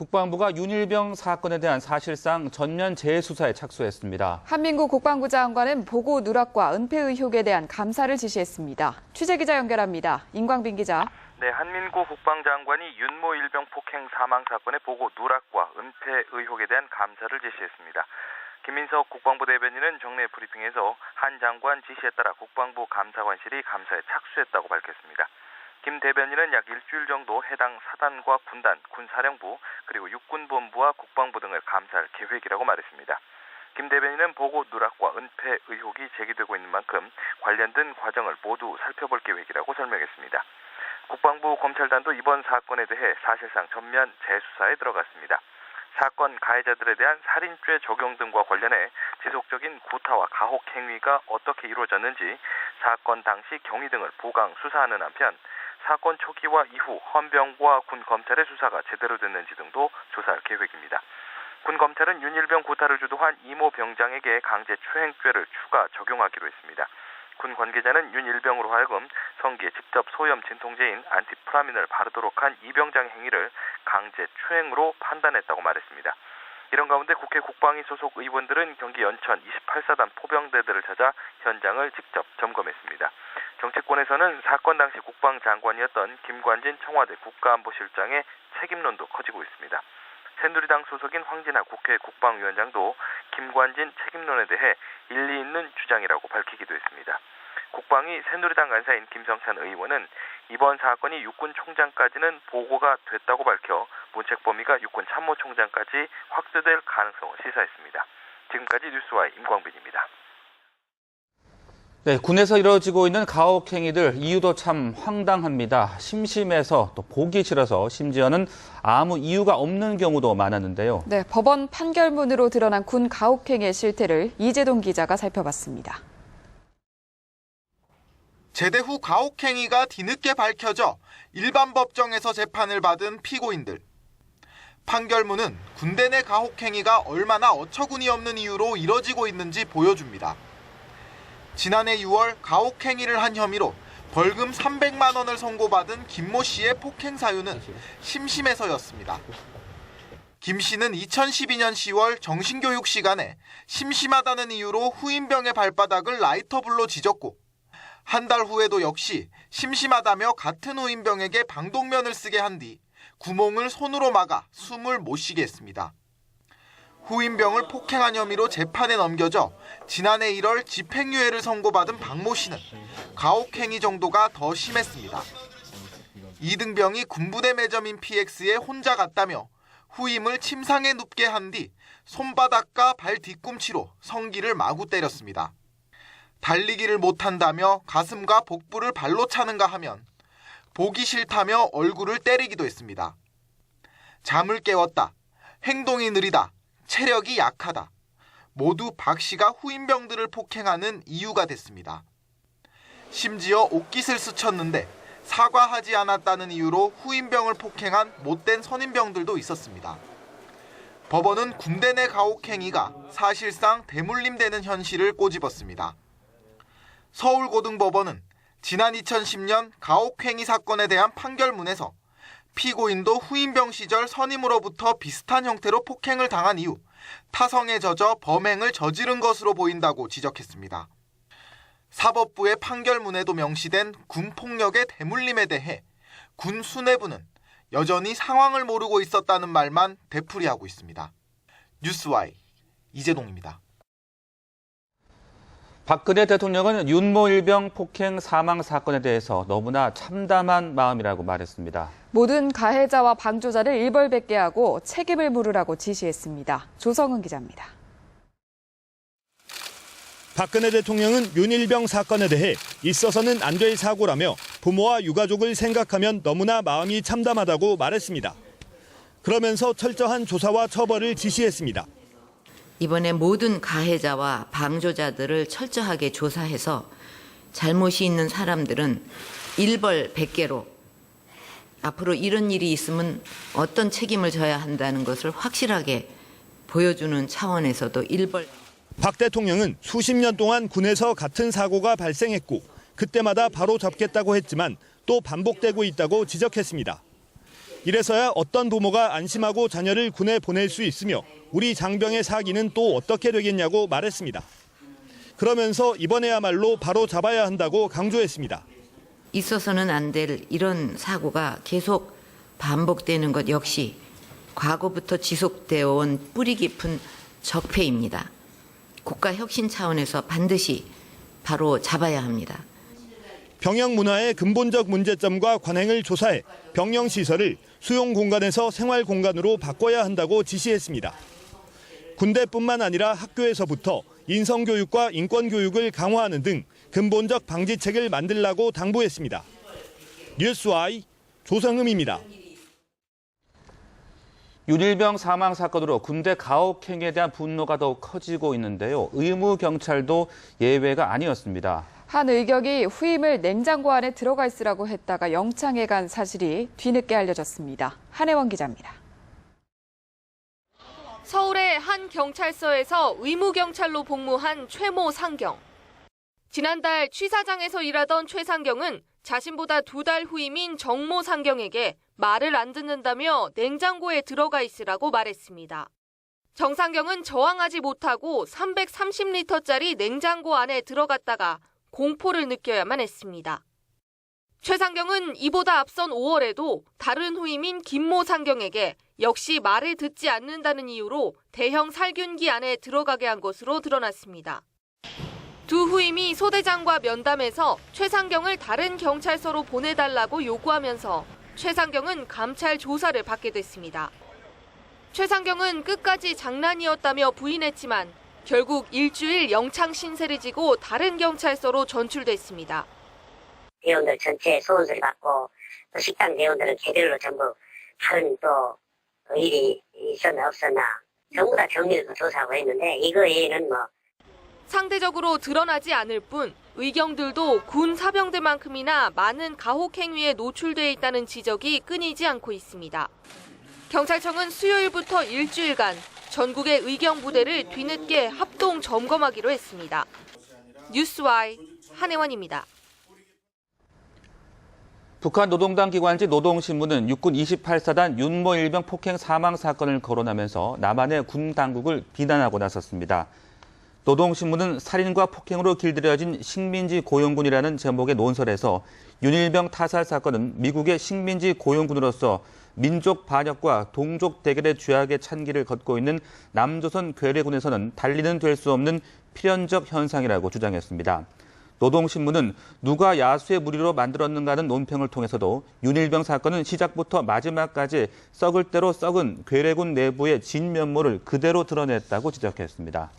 국방부가 윤일병 사건에 대한 사실상 전면 재수사에 착수했습니다. 한민구 국방부 장관은 보고 누락과 은폐 의혹에 대한 감사를 지시했습니다. 취재기자 연결합니다. 임광빈 기자. 네, 한민구 국방장관이 윤모 일병 폭행 사망 사건의 보고 누락과 은폐 의혹에 대한 감사를 지시했습니다. 김민석 국방부 대변인은 정례 브리핑에서 한 장관 지시에 따라 국방부 감사관실이 감사에 착수했다고 밝혔습니다. 김 대변인은 약 일주일 정도 해당 사단과 군단, 군사령부, 그리고 육군본부와 국방부 등을 감사할 계획이라고 말했습니다. 김 대변인은 보고 누락과 은폐 의혹이 제기되고 있는 만큼 관련된 과정을 모두 살펴볼 계획이라고 설명했습니다. 국방부 검찰단도 이번 사건에 대해 사실상 전면 재수사에 들어갔습니다. 사건 가해자들에 대한 살인죄 적용 등과 관련해 지속적인 구타와 가혹 행위가 어떻게 이루어졌는지 사건 당시 경위 등을 보강 수사하는 한편 사건 초기와 이후 헌병과 군 검찰의 수사가 제대로 됐는지 등도 조사할 계획입니다. 군 검찰은 윤일병 구타를 주도한 이모 병장에게 강제 추행죄를 추가 적용하기로 했습니다. 군 관계자는 윤일병으로 하여금 성기에 직접 소염 진통제인 안티프라민을 바르도록 한 이 병장 행위를 강제 추행으로 판단했다고 말했습니다. 이런 가운데 국회 국방위 소속 의원들은 경기 연천 28사단 포병대들을 찾아 현장을 직접 점검했습니다. 정치권에서는 사건 당시 국방장관이었던 김관진 청와대 국가안보실장의 책임론도 커지고 있습니다. 새누리당 소속인 황진하 국회 국방위원장도 김관진 책임론에 대해 일리 있는 주장이라고 밝히기도 했습니다. 국방위 새누리당 간사인 김성찬 의원은 이번 사건이 육군 총장까지는 보고가 됐다고 밝혀 문책 범위가 육군 참모총장까지 확대될 가능성을 시사했습니다. 지금까지 뉴스와의 임광빈입니다. 네, 군에서 이루어지고 있는 가혹 행위들 이유도 참 황당합니다. 심심해서 또 보기 싫어서 심지어는 아무 이유가 없는 경우도 많았는데요. 네, 법원 판결문으로 드러난 군 가혹 행위의 실태를 이재동 기자가 살펴봤습니다. 제대 후 가혹 행위가 뒤늦게 밝혀져 일반 법정에서 재판을 받은 피고인들. 판결문은 군대 내 가혹 행위가 얼마나 어처구니 없는 이유로 이뤄지고 있는지 보여줍니다. 지난해 6월 가혹 행위를 한 혐의로 벌금 300만 원을 선고받은 김모 씨의 폭행 사유는 심심해서였습니다. 김 씨는 2012년 10월 정신교육 시간에 심심하다는 이유로 후임병의 발바닥을 라이터불로 지졌고 한 달 후에도 역시 심심하다며 같은 후임병에게 방독면을 쓰게 한 뒤 구멍을 손으로 막아 숨을 못 쉬게 했습니다. 후임병을 폭행한 혐의로 재판에 넘겨져 지난해 1월 집행유예를 선고받은 박모 씨는 가혹행위 정도가 더 심했습니다. 이등병이 군부대 매점인 PX에 혼자 갔다며 후임을 침상에 눕게 한 뒤 손바닥과 발 뒤꿈치로 성기를 마구 때렸습니다. 달리기를 못한다며 가슴과 복부를 발로 차는가 하면 보기 싫다며 얼굴을 때리기도 했습니다. 잠을 깨웠다, 행동이 느리다, 체력이 약하다. 모두 박 씨가 후임병들을 폭행하는 이유가 됐습니다. 심지어 옷깃을 스쳤는데 사과하지 않았다는 이유로 후임병을 폭행한 못된 선임병들도 있었습니다. 법원은 군대 내 가혹행위가 사실상 대물림되는 현실을 꼬집었습니다. 서울고등법원은 지난 2010년 가혹행위 사건에 대한 판결문에서 피고인도 후임병 시절 선임으로부터 비슷한 형태로 폭행을 당한 이후 타성에 젖어 범행을 저지른 것으로 보인다고 지적했습니다. 사법부의 판결문에도 명시된 군폭력의 대물림에 대해 군 수뇌부는 여전히 상황을 모르고 있었다는 말만 되풀이하고 있습니다. 뉴스와이 이재동입니다. 박근혜 대통령은 윤모 일병 폭행 사망 사건에 대해서 너무나 참담한 마음이라고 말했습니다. 모든 가해자와 방조자를 일벌백계 하고 책임을 물으라고 지시했습니다. 조성은 기자입니다. 박근혜 대통령은 윤일병 사건에 대해 있어서는 안 될 사고라며 부모와 유가족을 생각하면 너무나 마음이 참담하다고 말했습니다. 그러면서 철저한 조사와 처벌을 지시했습니다. 이번에 모든 가해자와 방조자들을 철저하게 조사해서 잘못이 있는 사람들은 일벌백계로 앞으로 이런 일이 있으면 어떤 책임을 져야 한다는 것을 확실하게 보여주는 차원에서도 박 대통령은 수십 년 동안 군에서 같은 사고가 발생했고 그때마다 바로 잡겠다고 했지만 또 반복되고 있다고 지적했습니다. 이래서야 어떤 부모가 안심하고 자녀를 군에 보낼 수 있으며 우리 장병의 사기는 또 어떻게 되겠냐고 말했습니다. 그러면서 이번에야말로 바로 잡아야 한다고 강조했습니다. 있어서는 안 될 이런 사고가 계속 반복되는 것 역시 과거부터 지속되어 온 뿌리 깊은 적폐입니다. 국가 혁신 차원에서 반드시 바로 잡아야 합니다. 병영 문화의 근본적 문제점과 관행을 조사해 병영 시설을 수용 공간에서 생활 공간으로 바꿔야 한다고 지시했습니다. 군대뿐만 아니라 학교에서부터 인성 교육과 인권 교육을 강화하는 등 근본적 방지책을 만들라고 당부했습니다. 뉴스와이 조성흠입니다. 윤일병 사망 사건으로 군대 가혹행위에 대한 분노가 더욱 커지고 있는데요. 의무 경찰도 예외가 아니었습니다. 한 의경이 후임을 냉장고 안에 들어가 있으라고 했다가 영창에 간 사실이 뒤늦게 알려졌습니다. 한혜원 기자입니다. 서울의 한 경찰서에서 의무경찰로 복무한 최모 상경. 지난달 취사장에서 일하던 최 상경은 자신보다 2달 후임인 정모 상경에게 말을 안 듣는다며 냉장고에 들어가 있으라고 말했습니다. 정 상경은 저항하지 못하고 330리터짜리 냉장고 안에 들어갔다가 공포를 느껴야만 했습니다. 최 상경은 이보다 앞선 5월에도 다른 후임인 김모 상경에게 역시 말을 듣지 않는다는 이유로 대형 살균기 안에 들어가게 한 것으로 드러났습니다. 두 후임이 소대장과 면담에서 최 상경을 다른 경찰서로 보내달라고 요구하면서 최 상경은 감찰 조사를 받게 됐습니다. 최 상경은 끝까지 장난이었다며 부인했지만 결국 일주일 영창 신세를 지고 다른 경찰서로 전출됐습니다. 대원들 전체 소원서를 받고 또 식당 대원들은 개별로 전부 다른 또 일이 있었나 없었나 전부 다 정밀도 조사하고 했는데 이거 외에는 상대적으로 드러나지 않을 뿐 의경들도 군 사병들만큼이나 많은 가혹행위에 노출돼 있다는 지적이 끊이지 않고 있습니다. 경찰청은 수요일부터 일주일간 전국의 의경 부대를 뒤늦게 합동 점검하기로 했습니다. 뉴스와이 한혜원입니다. 북한 노동당 기관지 노동신문은 육군 28사단 윤모 일병 폭행 사망 사건을 거론하면서 남한의 군 당국을 비난하고 나섰습니다. 노동신문은 살인과 폭행으로 길들여진 식민지 고용군이라는 제목의 논설에서 윤일병 타살 사건은 미국의 식민지 고용군으로서 민족 반역과 동족 대결의 죄악의 찬기를 걷고 있는 남조선 괴뢰군에서는 달리는 될 수 없는 필연적 현상이라고 주장했습니다. 노동신문은 누가 야수의 무리로 만들었는가는 논평을 통해서도 윤일병 사건은 시작부터 마지막까지 썩을 대로 썩은 괴뢰군 내부의 진면모를 그대로 드러냈다고 지적했습니다.